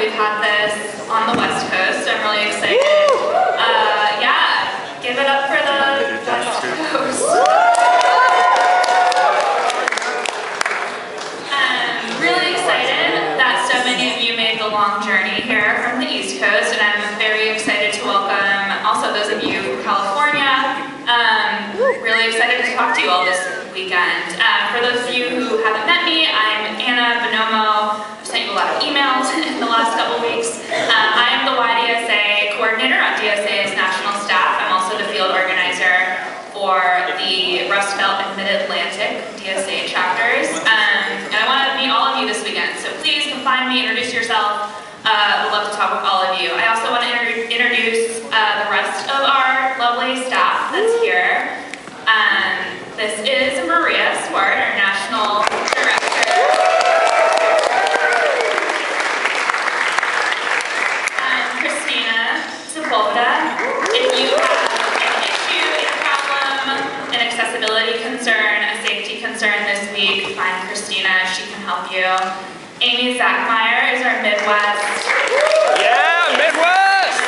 we've had this on the West Coast, so I'm really excited. Yeah, give it up for the West Coast. Really excited that so many of you made the long journey here from the East Coast, and I'm very excited to welcome also those of you from California. Really excited to talk to you all this weekend. For those of you who haven't met me, I'm Anna Bonomo. I've sent you a lot of emails in the last couple weeks. I am the YDSA coordinator on DSA's national staff. I'm also the field organizer for the Rust Belt and Mid-Atlantic DSA chapters. And I want to meet all of you this weekend, so please come find me, introduce yourself. Would love to talk with all of you. I also want to introduce the rest of our lovely staff that's here. This is Maria Swart, our national director. Christina Sepulveda. If you have an issue, a problem, an accessibility concern, a safety concern this week, find Christina, she can help you. Amy Zachmeyer is our Midwest. Yeah, Midwest!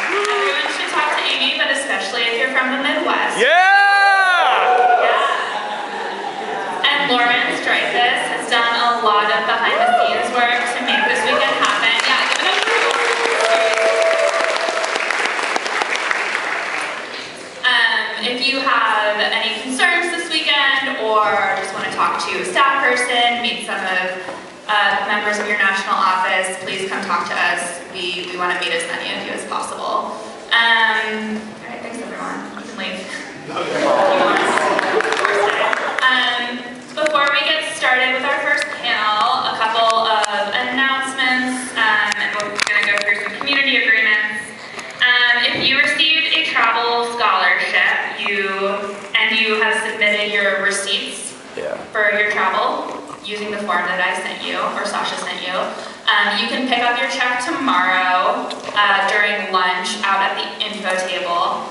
Everyone should talk to Amy, but especially if you're from the Midwest. Yeah! Yeah. And Lauren Streifus has done a lot of behind-the-scenes work to make this weekend happen. Yeah, give it up for Lauren. If you have any concerns this weekend or just want to talk to a staff person, meet some of members of your national office, please come talk to us. We want to meet as many of you as possible. Alright, thanks everyone. You can leave. Before we get started with our first panel, a couple of announcements, and we're going to go through some community agreements. If you received a travel scholarship, and you have submitted your receipts for your travel using the form that I sent you, or Sasha sent you, you can pick up your check tomorrow during lunch out at the info table.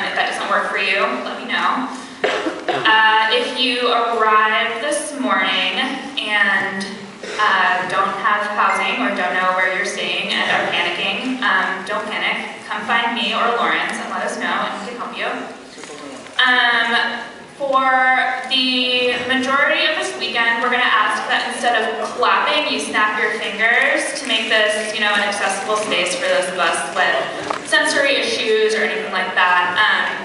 If that doesn't work for you, let me know. If you arrived this morning and don't have housing or don't know where you're staying and are panicking, don't panic. Come find me or Lawrence and let us know and we can help you. For the majority of this weekend, we're going to ask that instead of clapping, you snap your fingers to make this, an accessible space for those of us with sensory issues or anything like that.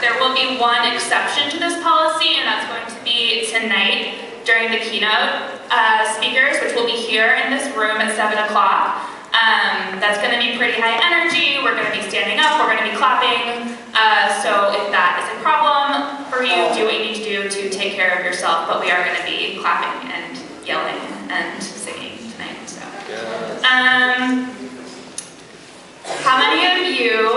There will be one exception to this policy, and that's going to be tonight during the keynote speakers, which will be here in this room at 7 o'clock. That's going to be pretty high energy. We're going to be standing up. We're going to be clapping. So if that is a problem for you, do what you need to do to take care of yourself. But we are going to be clapping and yelling and singing tonight. So, how many of you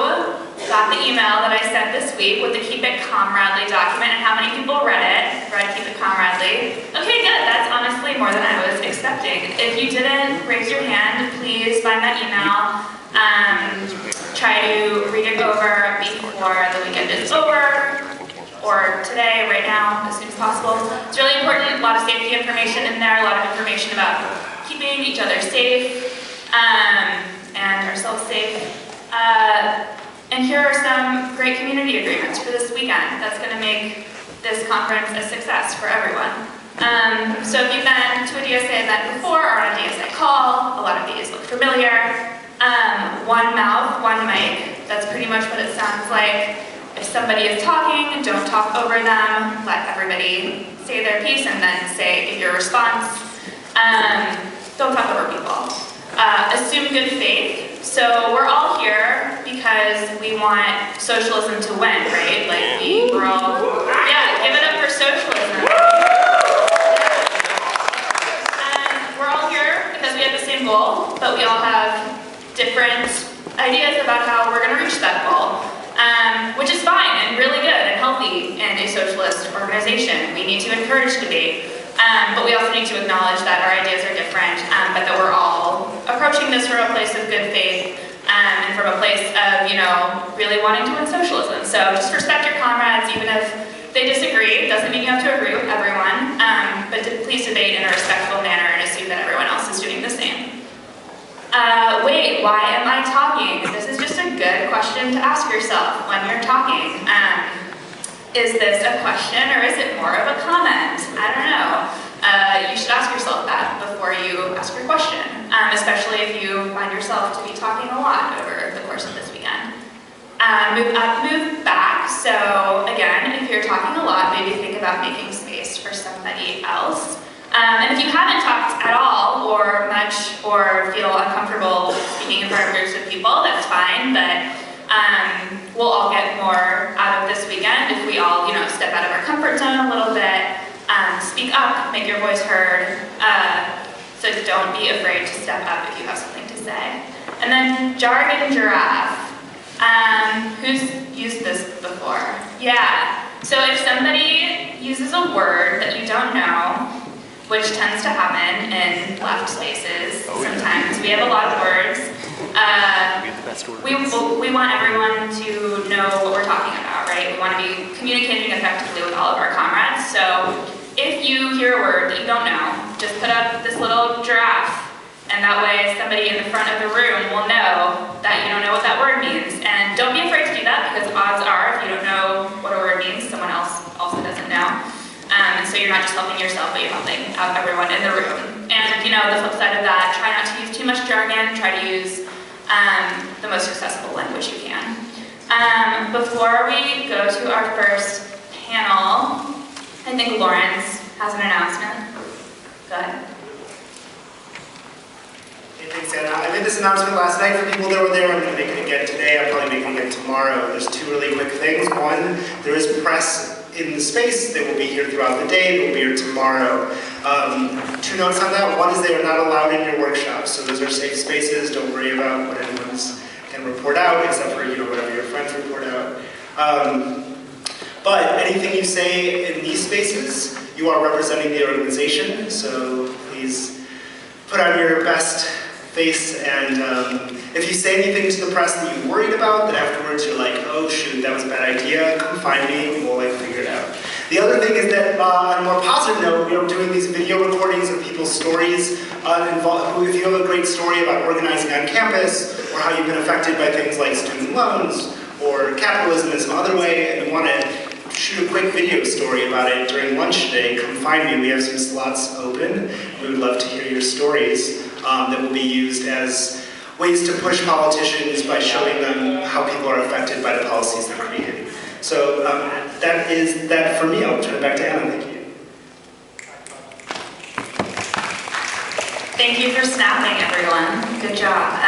got the email that I sent this week with the Keep It Comradely document, and how many people read it? Read Keep It Comradely? Okay, good. That's honestly more than I was expecting. If you didn't, raise your hand. Please find that email. Try to read it over before the weekend is over, or today, right now, as soon as possible. It's really important. A lot of safety information in there, a lot of information about keeping each other safe and ourselves safe. And here are some great community agreements for this weekend that's going to make this conference a success for everyone. So if you've been to a DSA event before or on a DSA call, a lot of these look familiar. One mouth, one mic. That's pretty much what it sounds like. If somebody is talking, don't talk over them. Let everybody say their piece and then give your response. Don't talk over people. Assume good faith. So we're all here because we want socialism to win, right? Like we're all, give it up for socialism. We're all here because we have the same goal, but we all have different ideas about how we're going to reach that goal, which is fine and really good and healthy in a socialist organization. We need to encourage debate, but we also need to acknowledge that our ideas are different, but that we're all approaching this from a place of good faith and from a place of, really wanting to win socialism. So just respect your comrades, even if they disagree. It doesn't mean you have to agree with everyone, but please debate in a respectful manner and assume that everyone else is doing the same. Wait, why am I talking? This is just a good question to ask yourself when you're talking. Is this a question or is it more of a comment? I don't know. You should ask yourself that before you ask your question, especially if you find yourself to be talking a lot over the course of this weekend. Move up, move back. So again, if you're talking a lot, maybe think about making space for somebody else. And if you haven't talked at all or much or feel uncomfortable speaking in front of groups of people, that's fine, but we'll all get more out of this weekend if we all, step out of our comfort zone a little bit, speak up, make your voice heard, so don't be afraid to step up if you have something to say. And then jargon giraffe. Who's used this before? Yeah. So if somebody uses a word that you don't know, which tends to happen in left spaces sometimes, we have a lot of words. We want everyone to know what we're talking about, right? We want to be communicating effectively with all of our comrades. So if you hear a word that you don't know, just put up this little giraffe. And that way somebody in the front of the room will know that you don't know what that word means. And don't be afraid to do that, because odds are if you don't know what a word means, someone else also doesn't know. And so you're not just helping yourself, but you're helping everyone in the room. And the flip side of that, try not to use too much jargon, try to use the most accessible language you can. Before we go to our first panel, I think Lawrence has an announcement. Go ahead. Thanks, Anna. I made this announcement last night for people that were there. I'm going to make it again today. I'm probably making it tomorrow. There's two really quick things. One, there is press in the space. They will be here throughout the day. They will be here tomorrow. Two notes on that. One is they are not allowed in your workshops. So those are safe spaces. Don't worry about what anyone can report out, except for whatever your friends report out. But anything you say in these spaces, you are representing the organization. So please put on your best face, and if you say anything to the press that you're worried about, that afterwards you're like, oh shoot, that was a bad idea, come find me, and we'll figure it out. The other thing is that on a more positive note, we are doing these video recordings of people's stories. If you have a great story about organizing on campus, or how you've been affected by things like student loans, or capitalism in some other way, and you want to shoot a quick video story about it during lunch today, come find me. We have some slots open. We would love to hear your stories that will be used as ways to push politicians by showing them how people are affected by the policies they're creating. So that is that for me. I'll turn it back to Anna. Thank you. Thank you for snapping, everyone. Good job.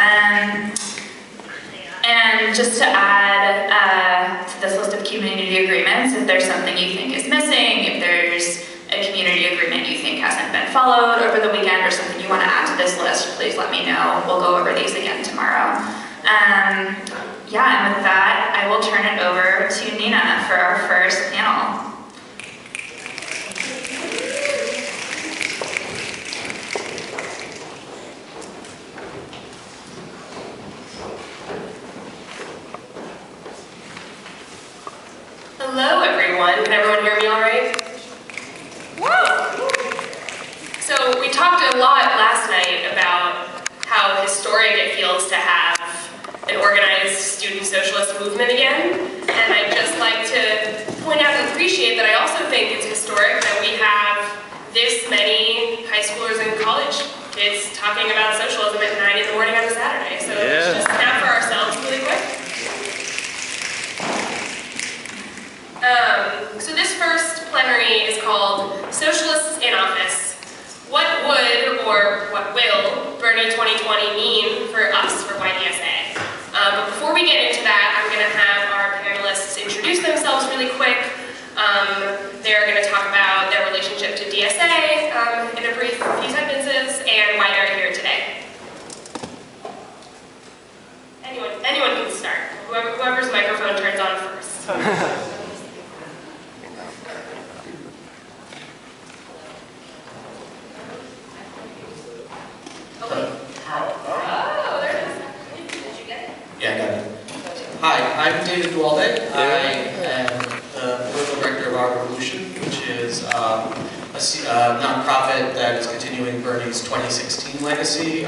And just to add to this list of community agreements, if there's something you think is missing, if there's a community agreement you think hasn't been followed over the weekend, or something you want to add to this list, please let me know. We'll go over these again tomorrow. And with that, I will turn it over to Nina for our first panel. Hello, everyone. Can everyone hear me all right? Woo! So we talked a lot last night about how historic it feels to have an organized student socialist movement again. And I'd just like to point out and appreciate that I also think it's historic that we have this many high schoolers and college kids talking about socialism at 9 in the morning on a Saturday. So let's just snap for ourselves really quick. So this first plenary is called Socialists in Office. What would or what will Bernie 2020 mean for us, for YDSA? But before we get into that, I'm going to have our panelists introduce themselves really quick. They're going to talk about their relationship to DSA in a brief few sentences, and why they're here today. Anyone can start. Whoever's microphone turns on first. Oh, there it is. Did you get it? Yeah, I got it. Hi, I'm David Dualde. I am the political director of Our Revolution, which is a nonprofit that is continuing Bernie's 2016 legacy.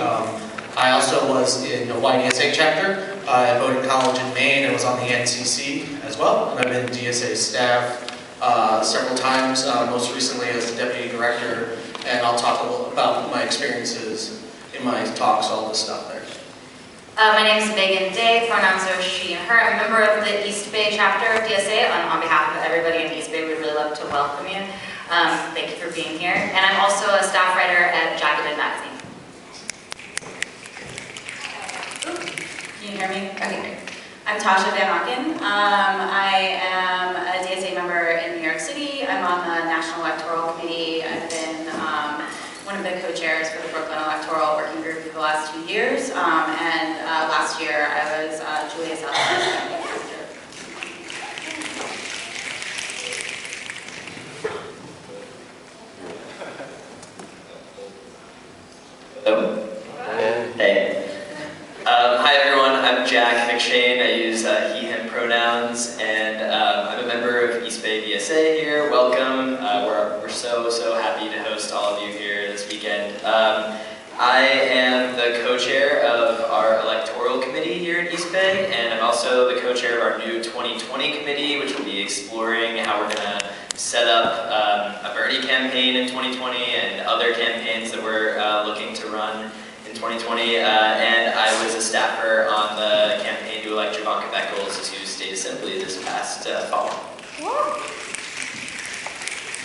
I also was in the YDSA chapter at Bowdoin College in Maine and was on the NCC as well. And I've been DSA staff several times, most recently as the deputy director, and I'll talk a little about my experiences in my talks, all this stuff there. My name is Megan Day, pronouns are she and her. I'm a member of the East Bay chapter of DSA. On behalf of everybody in East Bay, we'd really love to welcome you. Thank you for being here. And I'm also a staff writer at Jacobin Magazine. Can you hear me? Okay, great. I'm Tasha Van Auken. I am a DSA member in New York City. I'm on the National Electoral Committee. I've been one of the co-chairs for the Brooklyn Electoral Working Group for the last 2 years. And last year I was Julia Southwest's campaign manager. Hello. Hey. Hi everyone, I'm Jack McShane. I use he, him pronouns, and I'm a member of East Bay DSA here. Welcome. We're so happy to host all of you here this weekend. I am the co-chair of our electoral committee here in East Bay, and I'm also the co-chair of our new 2020 committee, which will be exploring how we're going to set up a Bernie campaign in 2020 and other campaigns that we're looking to run in 2020, and I was a staffer on the campaign to elect Ivanka Beckles to State Assembly this past fall.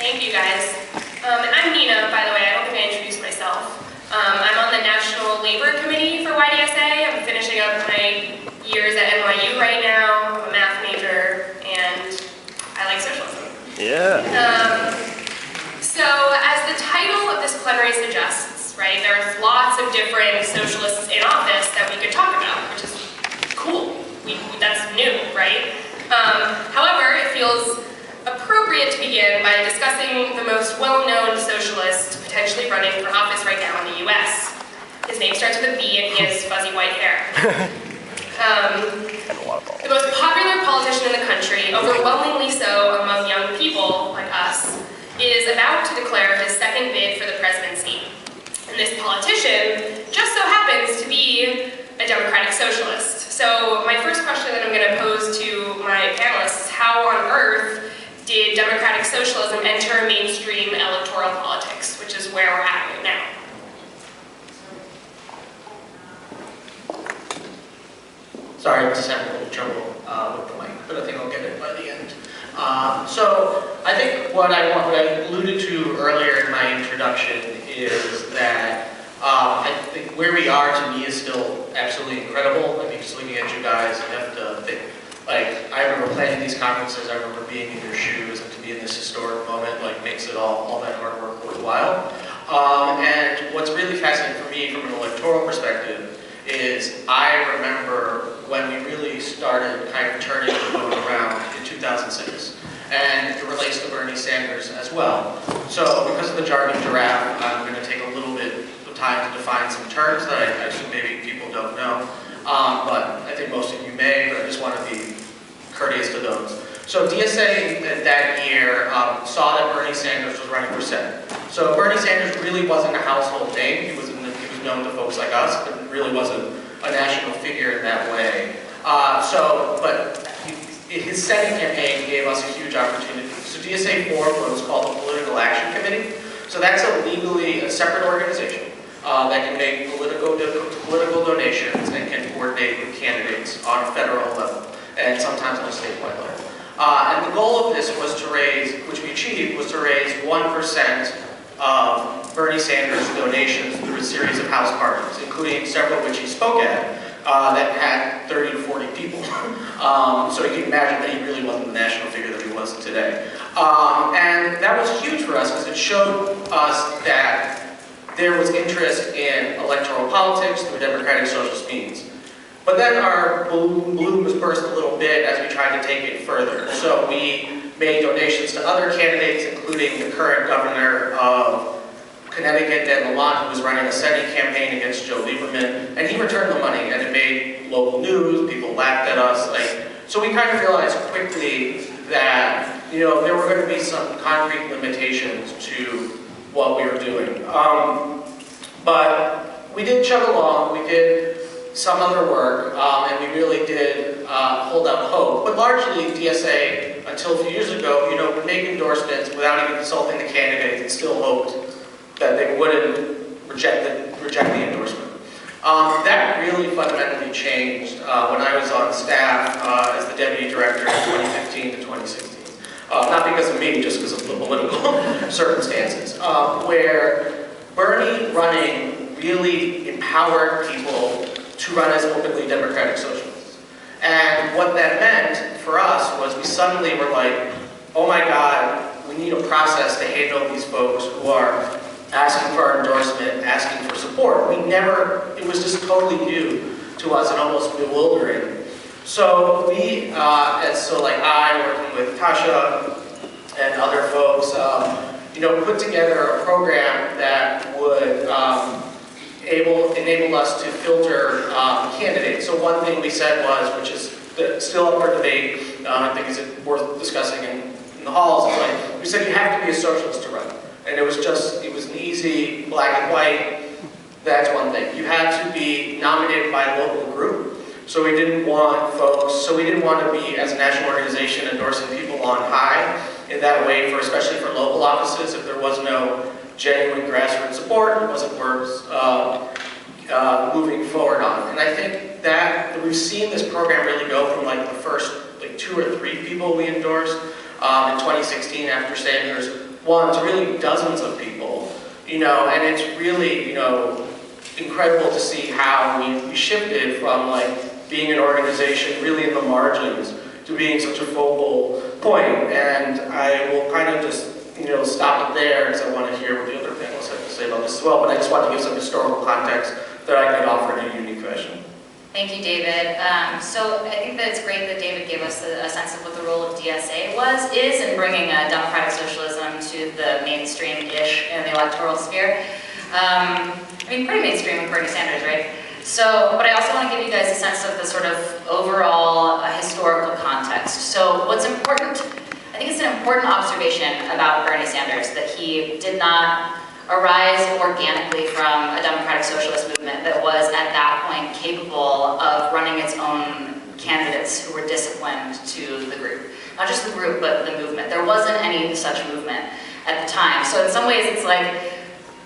Thank you guys. And I'm Nina, by the way. I don't think I introduced myself. I'm on the National Labor Committee for YDSA. I'm finishing up my years at NYU right now. I'm a math major, and I like socialism. Yeah. So, as the title of this plenary suggests, right, there's lots of different socialists in office that we could talk about, which is cool. That's new, right? However, it feels appropriate to begin by discussing the most well-known socialist potentially running for office right now in the US. His name starts with a B and he has fuzzy white hair. The most popular politician in the country, overwhelmingly so among young people like us, is about to declare his second bid for the presidency. And this politician just so happens to be a democratic socialist. So my first question that I'm going to pose to my panelists is how on earth did democratic socialism enter mainstream electoral politics, which is where we're at right now? Sorry, I'm just having a little trouble with the mic, but I think I'll get it by the end. So I think what I alluded to earlier in my introduction is that I think where we are to me is still absolutely incredible. I think just looking at you guys, you have to think, like, I remember planning these conferences, I remember being in your shoes, and to be in this historic moment, like, makes it all that hard work worthwhile. And what's really fascinating for me from an electoral perspective is I remember when we really started kind of turning the vote around in 2006. And it relates to Bernie Sanders as well. So because of the jargon giraffe, I'm going to take a little bit of time to define some terms that I assume maybe people don't know. But I think most of you may, but I just want to be courteous to those. So DSA that year saw that Bernie Sanders was running for Senate. So Bernie Sanders really wasn't a household name. He was known to folks like us, but really wasn't a national figure in that way. But his Senate campaign gave us a huge opportunity. So DSA formed what was called the Political Action Committee. So that's a separate organization that can make political donations and can coordinate with candidates on a federal level and sometimes on a statewide level. And the goal of this was to raise, which we achieved, was to raise 1% of Bernie Sanders' donations through a series of house parties, including several which he spoke at, that had 30 to 40 people. So you can imagine that he really wasn't the national figure that he was today. And that was huge for us because it showed us that there was interest in electoral politics through democratic socialist means. But then our balloon was burst a little bit as we tried to take it further. So we made donations to other candidates, including the current governor of Connecticut, Dan Lalonde, who was running a Senate campaign against Joe Lieberman, and he returned the money, and it made local news. People laughed at us. So we kind of realized quickly that there were going to be some concrete limitations to what we were doing. But we did chug along, we did some other work, and we really did hold out hope. But largely, DSA, until a few years ago, would make endorsements without even consulting the candidates and still hoped that they wouldn't reject the endorsement. That really fundamentally changed when I was on staff as the deputy director in 2015 to 2016. Not because of me, just because of the political circumstances, where Bernie running really empowered people to run as openly democratic socialists. And what that meant for us was we suddenly were like, oh my God, we need a process to handle these folks who are asking for our endorsement, asking for support. It was just totally new to us and almost bewildering. So I, working with Tasha and other folks, put together a program that would enable us to filter candidates. So one thing we said was, which is still up for debate, I think is worth discussing in the halls, is like, we said you have to be a socialist to run. And it was an easy black and white, that's one thing. You had to be nominated by a local group. So we didn't want to be, as a national organization, endorsing people on high in that way, especially for local offices, if there was no genuine grassroots support, it wasn't worth moving forward on. And I think that we've seen this program really go from like the first 2 or 3 people we endorsed in 2016 after Sanders won to really dozens of people, and it's really, incredible to see how we shifted from being an organization really in the margins to being such a focal point. And I will kind of just, stop it there because I want to hear what the other panelists have to say about this as well, but I just want to give some historical context that I could offer in a unique fashion. Thank you, David. So I think that it's great that David gave us a sense of what the role of DSA is in bringing democratic socialism to the mainstream-ish in the electoral sphere. Pretty mainstream with Bernie Sanders, right? So, but I also want to give you guys a sense of the sort of overall historical context. So what's important, I think it's an important observation about Bernie Sanders that he did not arise organically from a democratic socialist movement that was at that point capable of running its own candidates who were disciplined to the group. Not just the group, but the movement. There wasn't any such movement at the time. So in some ways it's like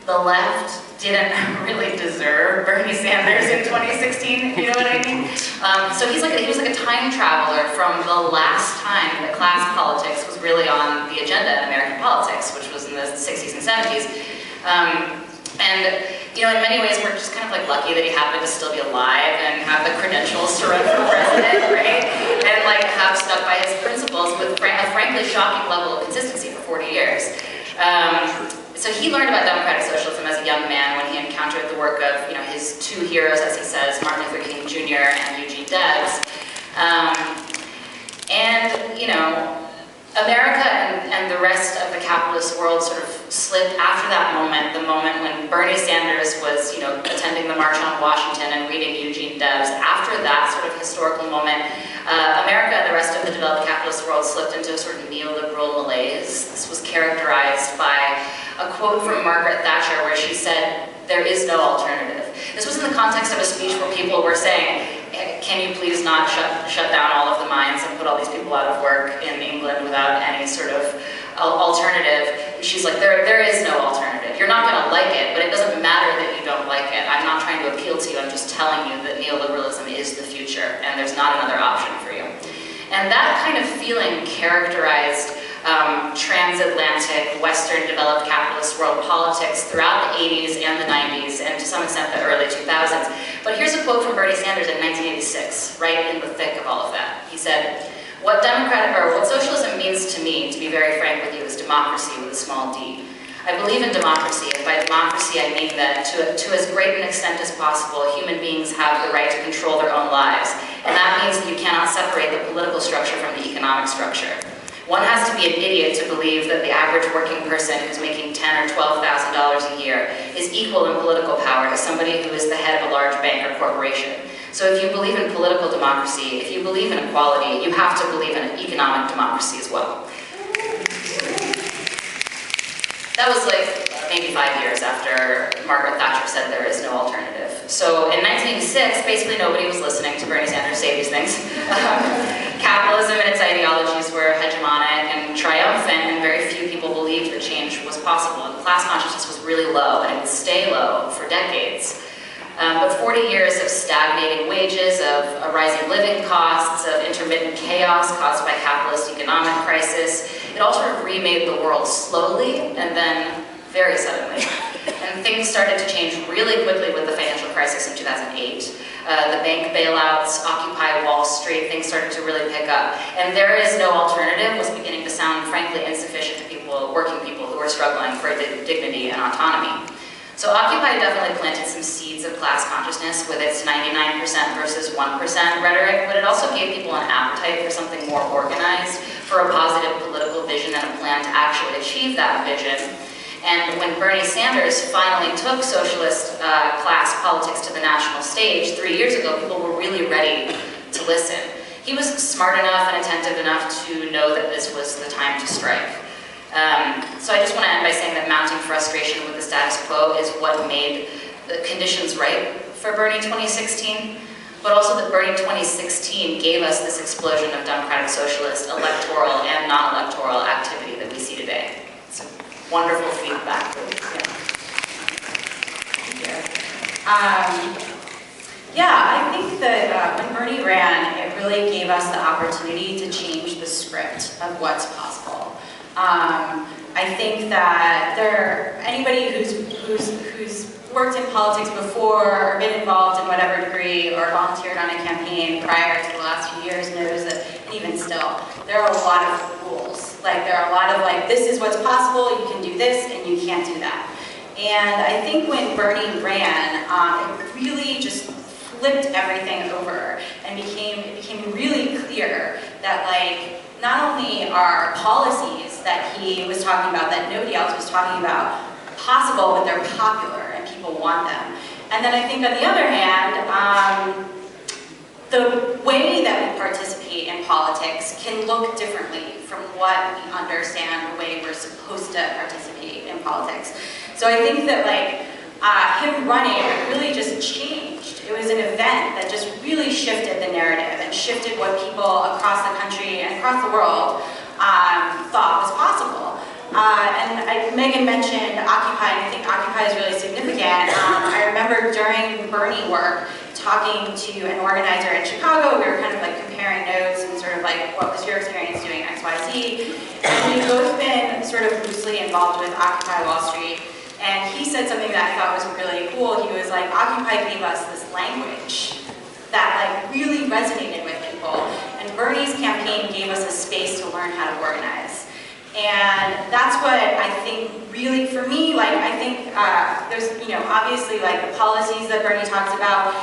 the left didn't really deserve Bernie Sanders in 2016, you know what I mean? So he was like a time traveler from the last time that class politics was really on the agenda in American politics, which was in the 60s and 70s. In many ways, we're just kind of lucky that he happened to still be alive and have the credentials to run for president, right? And have stuck by his principles with a frankly shocking level of consistency for 40 years. So he learned about democratic socialism as a young man when he encountered the work of, his 2 heroes, as he says, Martin Luther King Jr. and Eugene Debs. America and the rest of the capitalist world sort of slipped after that moment, the moment when Bernie Sanders was, attending the March on Washington and reading Eugene Debs. After that sort of historical moment, America and the rest of the developed capitalist world slipped into a sort of neoliberal malaise. This was characterized by a quote from Margaret Thatcher where she said, "There is no alternative." This was in the context of a speech where people were saying, can you please not shut down all of the mines and put all these people out of work in England without any sort of alternative? And she's like, there is no alternative. You're not going to like it, but it doesn't matter that you don't like it. I'm not trying to appeal to you, I'm just telling you that neoliberalism is the future and there's not another option for you. And that kind of feeling characterized transatlantic, Western developed capitalist world politics throughout the 80s and the 90s, and to some extent the early 2000s. But here's a quote from Bernie Sanders in 1986, right in the thick of all of that. He said, what socialism means to me, to be very frank with you, is democracy with a small d. I believe in democracy, and by democracy I mean that to as great an extent as possible, human beings have the right to control their own lives. And that means that you cannot separate the political structure from the economic structure. One has to be an idiot to believe that the average working person who's making $10,000 or $12,000 a year is equal in political power to somebody who is the head of a large bank or corporation. So if you believe in political democracy, if you believe in equality, you have to believe in economic democracy as well. That was maybe 5 years after Margaret Thatcher said there is no alternative. So in 1986, basically nobody was listening to Bernie Sanders say these things. Capitalism and its ideologies were hegemonic and triumphant, and very few people believed that change was possible. And class consciousness was really low, and it would stay low for decades. But 40 years of stagnating wages, of rising living costs, of intermittent chaos caused by capitalist economic crisis, it all sort of remade the world slowly and then very suddenly. And things started to change really quickly with the financial crisis in 2008. The bank bailouts, Occupy Wall Street, things started to really pick up. And there is no alternative was beginning to sound frankly insufficient to people, working people who were struggling for dignity and autonomy. So Occupy definitely planted some seeds of class consciousness with its 99% versus 1% rhetoric, but it also gave people an appetite for something more organized, for a positive political vision and a plan to actually achieve that vision. And when Bernie Sanders finally took socialist class politics to the national stage 3 years ago, people were really ready to listen. He was smart enough and attentive enough to know that this was the time to strike. So I just want to end by saying that mounting frustration with the status quo is what made the conditions right for Bernie 2016, but also that Bernie 2016 gave us this explosion of democratic socialist electoral and non-electoral activity that we see today. So wonderful feedback. Yeah, I think that when Bernie ran, it really gave us the opportunity to change the script of what's possible. I think that anybody who's worked in politics before or been involved in whatever degree or volunteered on a campaign prior to the last few years knows that, and even still, there are a lot of rules. Like there are a lot of this is what's possible, you can do this and you can't do that. And I think when Bernie ran, it really just flipped everything over and it became really clear that not only are policies that he was talking about, that nobody else was talking about, possible, but they're popular and people want them. And then I think on the other hand, the way that we participate in politics can look differently from what we understand the way we're supposed to participate in politics. So I think that him running really just changed. It was an event that just really shifted the narrative and shifted what people across the country and across the world thought was possible. Megan mentioned Occupy, and I think Occupy is really significant. I remember during Bernie work talking to an organizer in Chicago. We were kind of comparing notes and sort of what was your experience doing X, Y, Z? And we've both been sort of loosely involved with Occupy Wall Street. And he said something that I thought was really cool. He was like, Occupy gave us this language that really resonated with people. And Bernie's campaign gave us a space to learn how to organize. And that's what I think really, for me, I think there's, obviously the policies that Bernie talks about,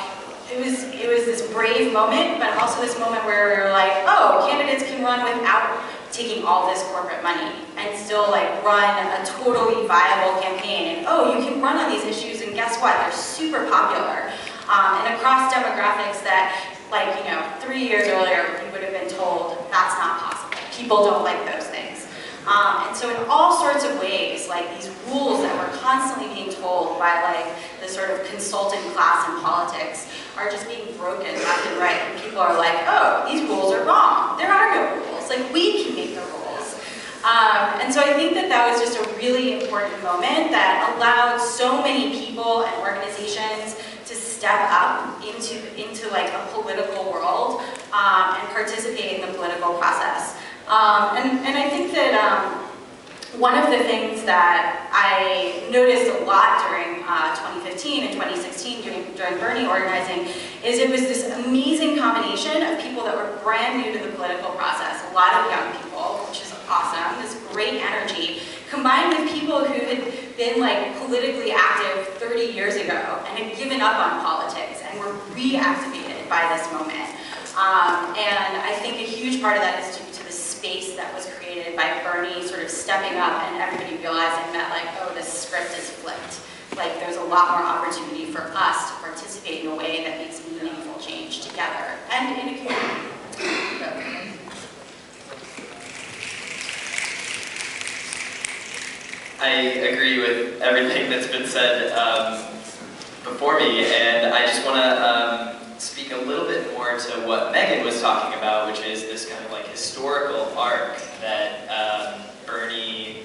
it was this brave moment, but also this moment where we were like, oh, candidates can run without taking all this corporate money and still run a totally viable campaign. And oh, you can run on these issues, and guess what? They're super popular. And across demographics that 3 years earlier, we would have been told that's not possible. People don't like those things. And so in all sorts of ways, these rules that we're constantly being told by the sort of consultant class in politics are just being broken left and right. And people are like, oh, these rules are wrong. There are no rules. We can make the rules. And so I think that was just a really important moment that allowed so many people and organizations to step up into a political world and participate in the political process. And I think that one of the things that I noticed a lot during 2015 and 2016 during Bernie organizing is it was this amazing combination of people that were brand new to the political process, a lot of young people, which is awesome, this great energy, combined with people who had been politically active 30 years ago and had given up on politics and were reactivated by this moment. And I think a huge part of that is due to the space that was created by Bernie sort of stepping up and everybody realizing that oh, this script is flipped. There's a lot more opportunity for us to participate in a way that makes meaningful change together and in a community. I agree with everything that's been said before me, and I to what Megan was talking about, which is this kind of like historical arc that Bernie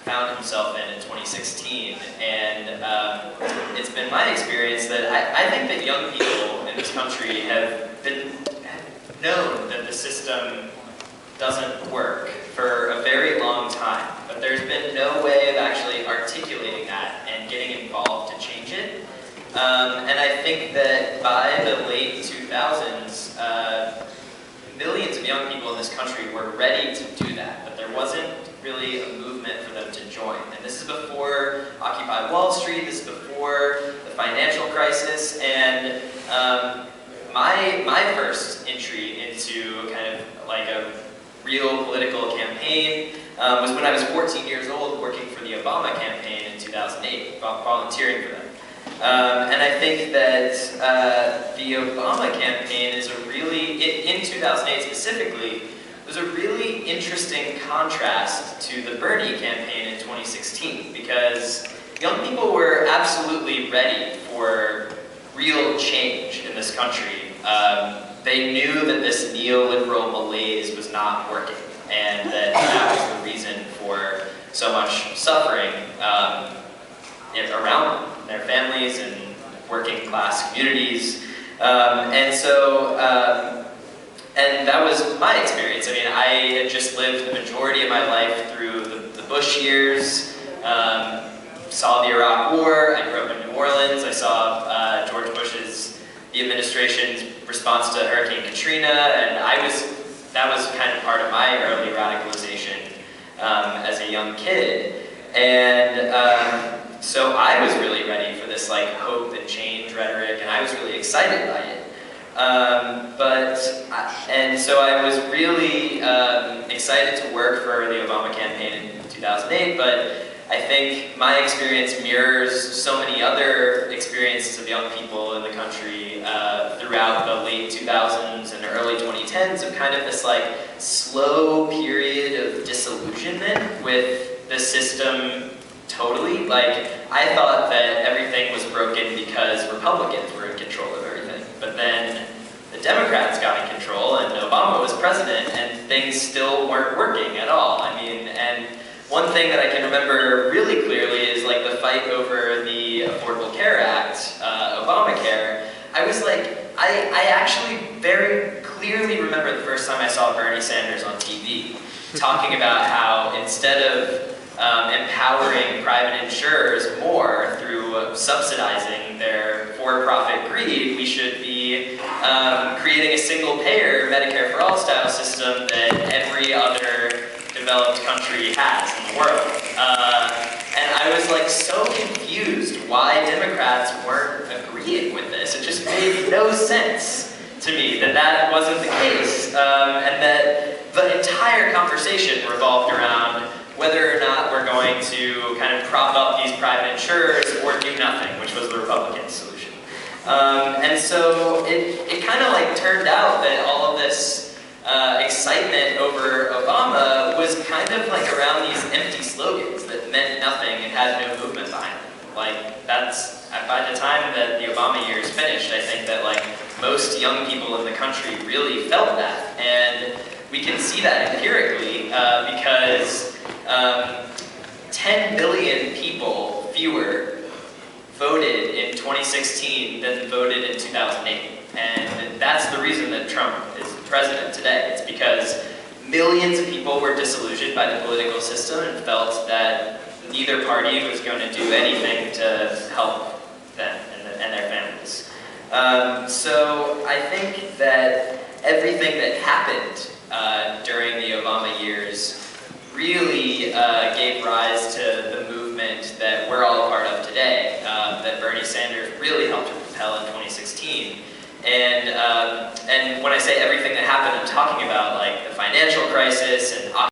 found himself in 2016. And it's been my experience that I think that young people in this country have known that the system doesn't work for a very long time, but there's been no way of actually articulating that and getting involved to change it. And I think that by the late 2000s, millions of young people in this country were ready to do that, but there wasn't really a movement for them to join. And this is before Occupy Wall Street, this is before the financial crisis, and my first entry into kind of like a real political campaign was when I was 14 years old, working for the Obama campaign in 2008, volunteering for them. And I think that the Obama campaign is a really, in 2008 specifically, was a really interesting contrast to the Bernie campaign in 2016, because young people were absolutely ready for real change in this country. They knew that this neoliberal malaise was not working, and that was the reason for so much suffering around them, their families and working class communities. And that was my experience. I mean, I had just lived the majority of my life through the Bush years, saw the Iraq War, I grew up in New Orleans, I saw George Bush's, the administration's response to Hurricane Katrina, and that was kind of part of my early radicalization as a young kid. And so I was really ready for this like hope and change rhetoric, and I was really excited by it. And so I was really excited to work for the Obama campaign in 2008, but I think my experience mirrors so many other experiences of young people in the country throughout the late 2000s and early 2010s of kind of this like slow period of disillusionment with the system totally. Like, I thought that everything was broken because Republicans were in control of everything, but then the Democrats got in control and Obama was president and things still weren't working at all. I mean, and one thing that I can remember really clearly is like the fight over the Affordable Care Act, Obamacare. I was like, I actually very clearly remember the first time I saw Bernie Sanders on TV talking about how instead of empowering private insurers more through subsidizing their for-profit greed, we should be creating a single-payer Medicare for All style system that every other developed country has in the world. And I was like so confused why Democrats weren't agreeing with this. It just made no sense to me that that wasn't the case, and that the entire conversation revolved around whether or not we're going to kind of prop up these private insurers or do nothing, which was the Republican solution. And so it kind of like turned out that all of this excitement over Obama was kind of like around these empty slogans that meant nothing and had no movement behind them. Like, that's, by the time that the Obama years finished, I think that like most young people in the country really felt that. And we can see that empirically because 10 million people fewer voted in 2016 than voted in 2008. And that's the reason that Trump is president today. It's because millions of people were disillusioned by the political system and felt that neither party was going to do anything to help them and their families. So I think that everything that happened during the Obama years really gave rise to the movement that we're all a part of today, that Bernie Sanders really helped to propel in 2016. And when I say everything that happened, I'm talking about like the financial crisis and